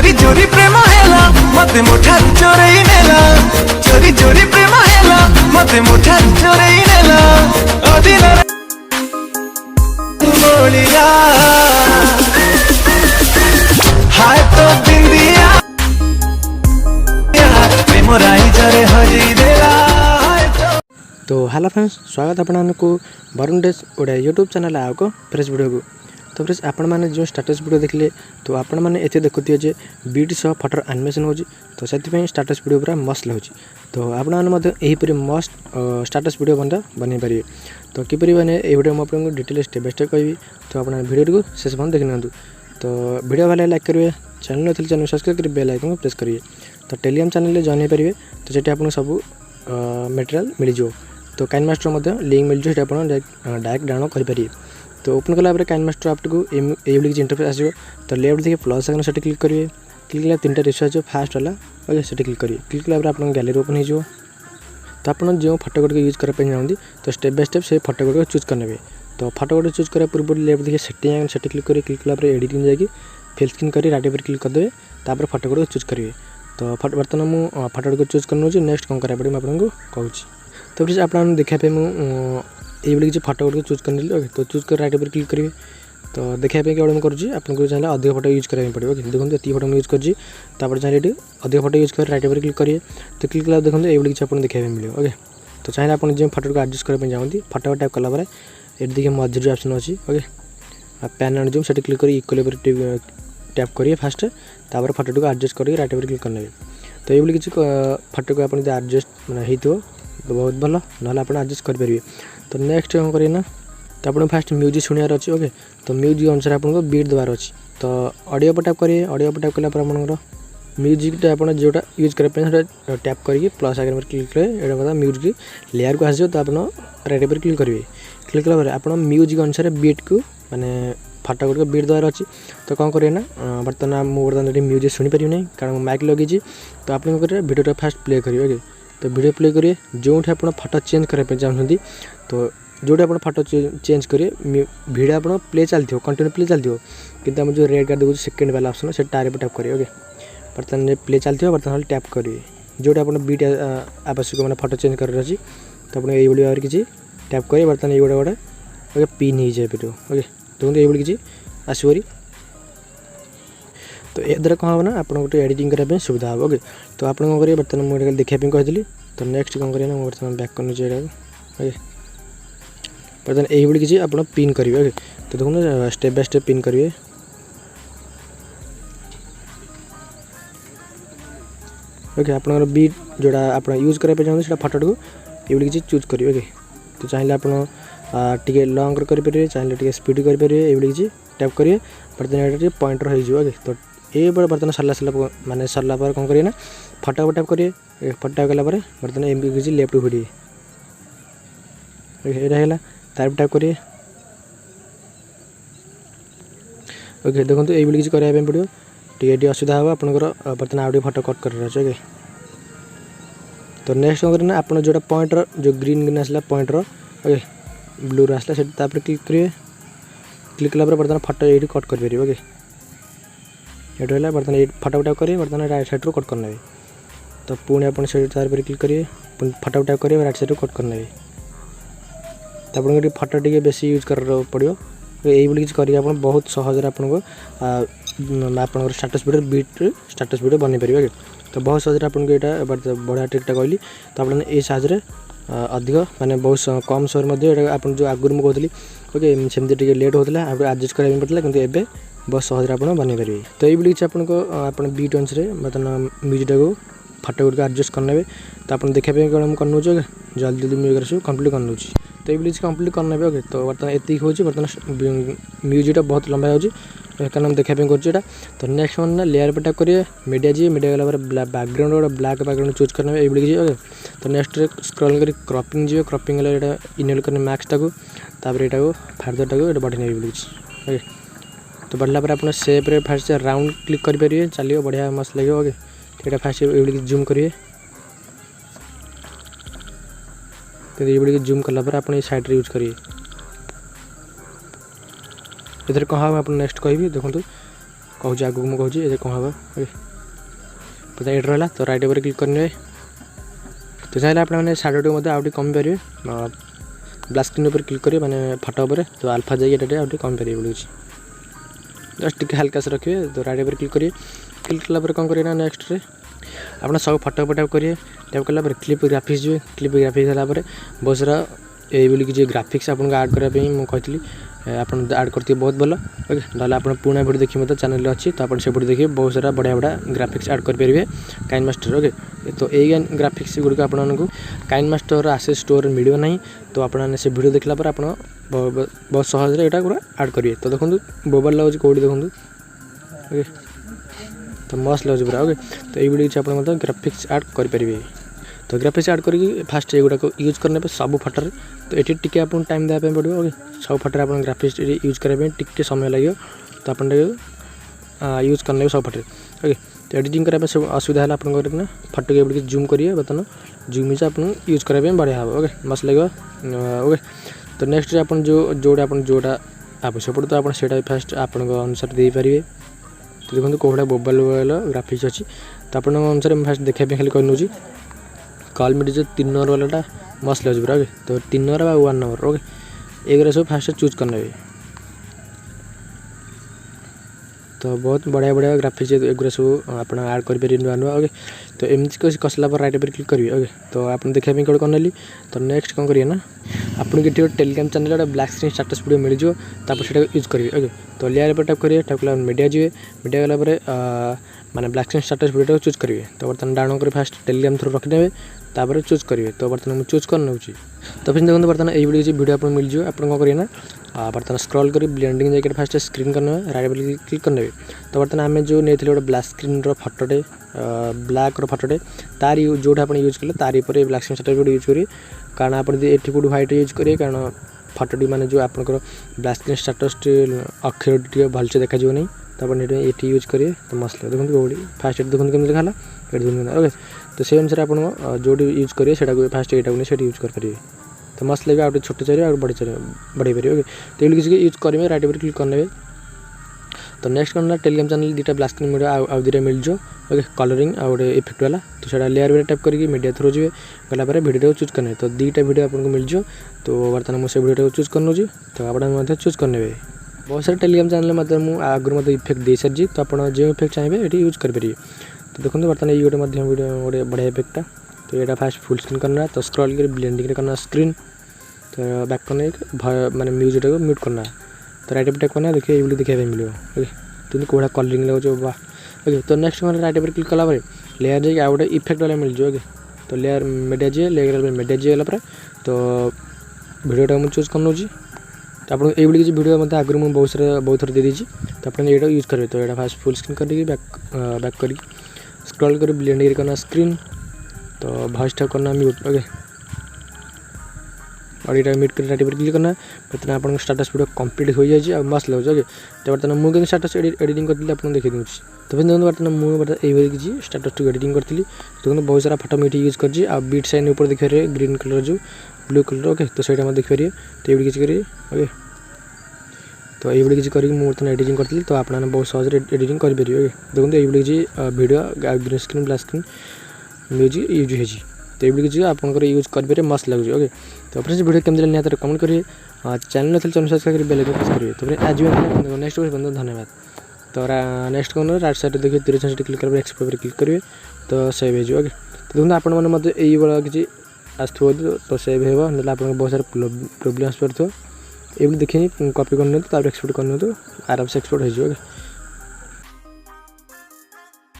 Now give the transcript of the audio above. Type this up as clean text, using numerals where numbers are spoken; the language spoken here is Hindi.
चोरी चोरी प्रेम हेला मते मोठा चोरई नेला चोरी चोरी प्रेम हेला मते मोठा चोरई नेला ओदिला बोलिया हाय तो बिंदिया प्रेम राई जरे हजी देला। तो हेलो फ्रेंड्स, स्वागत आपको Barun tech Odia YouTube channel आउ को फ्रेश वीडियो को। तो फ्रेंड्स आपण मैंने जो स्टेटस वीडियो देखले तो आपण मैंने एते देखुथिए जे बीट सह फटर एनिमेशन होची तो सेति स्टेटस वीडियो पूरा मस्त लाଗୁଛି। तो आपण मैंने मते एही परि मस्त स्टेटस वीडियो बनै पारिबे। तो किपरि बने ए वीडियो म आपन को डिटेल स्टेप बाय स्टेप कहबी। तो आपण वीडियो को शेष बन देखि नंतु। तो वीडियो वाले लाइक करिवे, चैनल नथिल चैनल सब्सक्राइब करि बेल आइकन को प्रेस करिवे। तो टेलीग्राम चैनल ले जॉइन हे पारिबे। तो सेठी आपन सब मटेरियल मिल जो। तो काइनमास्टर मध्य लिंक मिल जो, आप डायरेक्ट डाउनलोड करेंगे। तो ओपन कला काइनमास्टर आप ये इंटरफेस आसो। तो लेफ्ट देखिए प्लस आइकन से क्लिक करेंगे। क्लिक कला तीन रिक्स आसो, फास्ट वाला ओके से क्लिक करेंगे। क्लिक कला आप गैलरी ओपन हो। तो आप जो फोटो गुड़ यूज करने चाहते तो स्टेप बाय स्टेप से फोटो गुड़ चूज करने। तो फोटो गुड़ चूज करा पूर्व लेफ्ट देखिए सेटिंग आइकन से क्लिक करेंगे। क्लिक कला एडिटिंग जाकि फिल स्क्रीन कर राइट पर क्लिक करदे। तापर फोटो गुड़ चूज करेंगे। तो बर्तमान मुझे फोटो गुड़ चूज कर नेक्स्ट कौन करा पड़े आपको कहूँ। तो फिर आप देखापे मुझे किसी फोटो गुड़ चूज कर। तो चूज कर राइट पर क्लिक करेंगे। तो देखापी केवल मुझे करुँच आपको चाहिए अधिक फोटो यूज कराया पड़ो। देखो ये फोटो मुझे यूज कर चाहिए अधिक फोटो यूज कर राइट पर क्लिक करेंगे। तो क्लिक कला देखो ये किसी आपको देखा मिले। ओके तो चाहिए आप जो फोटो को एडजस्ट करने चाहते फोटो टाइप कलापर ये देखिए मझे ऑप्शन अच्छी। ओके पैन एंड जूम से क्लिक कर इक्वल पर टैप करिए फास्ट। तापर फोटो को एडजस्ट करके राइट पर क्लिक करने। तो ये किसी फोटो को आप एडजस्ट मैंने हो तो बहुत भल ना आप एडजस्ट करेंगे। तो नेक्स्ट कौन करें ना, तो आप फास्ट म्यूजिक शुणार अच्छे। ओके तो म्यूजिक अनुसार आपको बीट देवार अच्छी। तो ऑडियो पर टैप करेंगे। ऑडियो पर टैप कलापर आप म्यूजिकटा आप जोटा यूज करने टैप करके प्लस आगे पर क्लिक करें। म्यूजिक लेयर को आसो। तो आप राइट पर क्लिक करेंगे। क्लिक कलापर आप म्यूजिक अनुसार बीट को माने फोटो गुड़ बीट देवार अच्छी। तो कौन करें ना बर्तमान मुझे म्यूजिक शुणी पारि ना कारण माइक लगे। तो आप वीडियो फास्ट प्ले करेंगे। ओके तो वीडियो प्ले करिए जो आप फोटो चेंज करने चाहते। तो जोटे आप फोटो चेंज करेंगे वीडियो आप प्ले चलती कंटिन्यू प्ले चलती कि जो रेड कार्ड देखो सेकेंड वाला ऑप्शन से टायर पर टैप करेंगे। ओके बर्तमान प्ले चलती बर्तमान टैप करेंगे जोटे आप बीट आवश्यक मैंने फोटो चेंज कर अच्छी। तो आप ये किसी टैप करेंगे बर्तमान ये गोटे ओके पिन हो जाए वीडियो। ओके देखो ये किसी आसपरी। तो ये द्वारा कौन हम ना आप एडिटिंग करने सुविधा हो। ओके तो आप कौन करेंगे बर्तमान मुझे देखापी कहती। तो नेक्स्ट कौन करें ना बर्तमान बैक करनी चाहिए। ओके बर्तमान ये किसी आप पिन करेंगे। ओके तो देखो स्टेप बाय स्टेप पिन करेंगे। ओके आप बीट जोड़ा आप यूज करने चाहते फोटो को ये किसी चूज करेंगे। ओके तो चाहिए आप टे लंग करेंगे चाहिए स्पीड करेंगे ये किसी टैप करेंगे बर्तमान ये पॉइंटर हो। ओके तो ये बर्तमान सरला माने सरला पर कौन करिए ना फोटो को टैप करेंगे। फोटो टैप कलापर बर्तमान एम किसी लेफ्ट को भिड़िए। ये तार टैप करिए। ओके देखो ये किसी कराया पड़ो टे असुविधा हो आपंकर बर्तमान आउट फोटो कट कर। ओके तो नेक्स्ट कौन करें आप जो पॉइंटर जो ग्रीन ग्रीन आसला पॉइंटर ओके ब्लू आसला से क्लिक करेंगे। क्लिक कलापर बर्तमान फोटो ये कट कर। ओके ये बर्तमान ये फोटो टैप करेंगे बर्तमान राइट साइड रू कट करने। तो पुणी आप तार पर क्लिक करेंगे फोटो टैप करेंगे राइट साइड रू कट करने। तो आपको फोटो टे बेसी यूज कर पड़ो। ये किसी करेंगे आप बहुत सहज आपको स्टेटस वीडियो बीट स्टेटस वीडियो बन पारे। तो बहुत सहज आपको यहाँ बढ़िया ट्रिकटा कहली। तो आप ये साहय अधिक माने बहुत कम समय आप जो आगुरी मुझे कहली। ओके सेमती लेट होता आप एडजस्ट कराया पड़ता कि एवं बहुत सहज आप बन पारे। तो ये किसी आप बीट अनुसार बर्तमान म्यूजिकटा को फोटो गुड़ एडजस्ट करने। तो आप देखापी कौन कर जल्दी जल्दी म्यूजिक कम्प्लीट कर। तो ये कम्प्लीट करने। ओके तो बर्तमान ये हो बर्तमान म्यूजिकटा बहुत लंबा हो कारण देखापी कर। तो नेक्स्ट वन ना लेयर पर टैप करिए मीडिया जी मीडिया गला बैकग्राउंड गोटे ब्लैक बैकग्राउंड चूज करने ये किसी। ओके तो नेक्स्ट स्क्रॉल कर क्रॉपिंग जी क्रॉपिंग ये इनेबल करने मैक्सटा को तापर यहाँ फार्दरटा को ये बढ़ी नहीं किसी। ओके तो बढ़ला पर आप सेप फास्ट राउंड क्लिक करेंगे चलिए बढ़िया मस्त लगे। ओके तो फास्ट ये जूम करेंगे। तो ये जूम कलापर आप साइड यूज करेंगे। इधर कहाँ हम आप नेक्स्ट कहि देखो कहूँ आगू मुझे कहूँ ये कौन हम ओके पता ये रहा तो राइट पर क्लिक करने तो चाहिए आपने साइड मत आउट कमी पारे ब्लैक स्क्रीन पर क्लिक करेंगे मैंने फोटो पर तो अल्फा जाइए आउट कमी पारे बोलूँ जस्ट टिके हल्का से रखिए तो राइट पर क्लिक करिए क्लिक कला कौन करिए ना नेक्स्ट रे आप सब फोटो पर टैप करिए टैप कला क्लिप ग्राफिक्स जी क्लिप ग्राफिक्स है बहुत सारा ये बोली कि ग्राफिक्स आपको ऐड करने मुझे आप ऐड करते बहुत भल ओके ना आप पुणा वीडियो देखिए मतलब चैनल अच्छी तो आप से वीडियो देखिए बहुत सारा बढ़िया बढ़िया ग्राफिक्स ऐड करेंगे काइनमास्टर ओके तो ये ग्राफिक्स गुड़िक आपको काइनमास्टर आसे स्टोर मिल ना तो आपने से वीडियो देखला पर आप बहुत सहज यहाँ पूरा ऐड करेंगे तो देखो बोबाल लगे कौटी देखो ओके तो मस्त लगे पूरा ओके तो ये वीडियो आप ग्राफिक्स ऐड करेंगे तो ग्राफिक्स ऐड करके फास्ट ये गुड़ाक यूज करने सब फोटो तो ये टी आप टाइम देवाई पड़ो ओके सब फोटो आप ग्राफिक्स यूज करने टी समय लगे तो आप यूज करने सब फोटो ओके तो एडिटिंग करने सब असुविधा है आपको फोटो के जूम करिए बर्तमान जूम हिसाब आपको यूज करने बढ़िया हम ओके मस्त लगे ओके तो नेक्स्ट आप जोटा आवश्यक पड़े तो आप फास्ट आप अनुसार दे पारे तो देखो कौड़ा मोबाइल ग्राफिक्स अच्छी तो आप अनुसार फास्ट देखा खाली कही कॉल में जो 3 नंबर वाला मस्त लगे पूरा ओके तो 3 नंबर 1 नंबर ओके एक सब फास्ट चूज करने तो बहुत बढ़िया बढ़िया ग्राफिक्स एगुरा सब आप ऐड करेंगे नुआ नुआ ओके तो एमती कसला पर राइट पर क्लिक करेंगे ओके तो आप देखा कौन करनेली तो नेक्स्ट कौन करिए ना आपको ये टेलीग्राम चैनल गोटे ब्लैक स्क्रीन स्टाटस वीडियो मिल जाए से यूज करेंगे ओके तो लेयर पर टैप करेंगे टैप कला मीडिया जी मीडिया गला माने black screen status video choose करेंगे तो बर्तमान डाउन कर फास्ट टेलीग्राम थ्रू रखिदे तापर चूज करेंगे तो बर्तमान मुझे चूज कर नौची तो फिर देखो बर्तमान ये वीडियो आपको मिल जाए आप कौन करिए ना बर्तमान स्क्रॉल कर ब्लेंडिंग जाकर फास्ट स्क्रीन करने राइट पर क्लिक करने तो बर्तमान आम जो नहीं गोटे ब्लैक स्क्रीन फोटोटे ब्लैक फोटोटे तार जोटा आप यूज कले तार पर black screen status video use करेंगे कारण आप ये कौट व्हाइट यूज करेंगे कारण फोटोटी माने जो आप ब्लैक स्क्रीन स्टाटस अक्षर भलसे देखा नहीं तो आप ये यूज करेंगे तो मस्त लगे देखो कौड़ी फास्ट देखो केमी देखा ये देखो ओके तो से अनुसार आप जो यूज करेंगे से फास्ट यहाँ नहीं यूज करेंगे तो मस्त लगे आप छोटे चाहिए और बड़े चाहिए बढ़े पारे ओके तो ये किसी यूज करेंगे राइट पर क्लिक करने तो नेक्स्ट करना टेलीग्राम चैनल दुटा ब्लैक स्क्रीन वीडियो आउ दुटा मिल जाओ ओके कलरिंग आ गए इफेक्ट वाला तो से लेयर पर टैप करके मीडिया थ्रू जी गलापर वीडियो चूज करने तो दुटा वीडियो आपको मिल जाओ तो बर्तमान मुझे वीडियो चूज कर तो आप चूज करने बहुत सारे टेलीग्राम चैनल मतलब आगुरी मतलब इफेक्ट दे सारी तो आप जो इफेक्ट चाहिए ये यूज करेंगे तो देखो बर्तमान ये गोटे वीडियो गोटे बढ़िया इफेक्टा तो यहाँ फास्ट फुल स्क्रीन करना तो स्क्रॉल कर ब्लेंडिंग करना स्क्रीन तो बैक करने माने म्यूजिक को म्यूट करना तो राइट पर टैप करना देखिए ये देखा मिले ओके तुम कौड़ा कलरिंग लगे वाह ओके तो नेक्स्ट मैंने राइट पर क्लिक कला लेयर जाए गोटे इफेक्ट वाला मिल जाए ओके तो लेयर मीडिया जी लेयर मीडिया जी गला तो वीडियोटा मुझे चूज कर नौची तो आप ये किसी वीडियो मतलब आगुरी मुझे बहुत थर दे दीजिए तो आप ये यूज करेंगे तो यहाँ फास्ट फुल स्क्रीन करके बैक कर स्क्रॉल कर ब्लेंड करना स्क्रीन तो वॉइस टाइप करना म्यूट ओके और ये म्यूट कर राइट पर क्लिक करना बर्तमान आपको स्टाटस वीडियो कंप्लीट हो जाए और मस्त लगे ओके तो बर्तमान मुझे स्टाटस एडिटिंग करती आपको देखिए दूसरी तो फिर देखो बर्तमान मुझे ये किसी स्टाटस एडिटिंग करी देखो बहुत सारा फोटो मुझे यूज कर बीट साइन ऊपर देखिए ग्रीन कलर जो ब्लू कलर ओके तो सही मत देखिए तो ये किसी करिए ओके तो ये किसी करके मुझे एडिटिंग करी तो आपने बहुत सहज एडिटिंग करेंगे ओके देखो ये किसी video green screen black screen music use हो तो ये किसी आप यूज करेंगे मस्त लगे ओके तो फिर वीडियो केमती निहत कमेंट करिए चैनल चैनल सब्सक्राइब करेंगे बेल आइकन प्रेस करिए तो फिर आज भी नेक्स्ट वीडियो धन्यवाद तो नेक्स्ट कौन राइट साइड देखिए 360 क्लिक करेंगे एक्सप्लोर पर क्लिक करेंगे तो सेव हो ओके तो देखो आपण मैंने मतलब यही भाया किसी आसो तो सेव हो ना आप बहुत सारा प्रोब्लेम आसपार ये देखिए कॉपी करनी एक्सपोर्ट करनी आराम से एक्सपोर्ट हो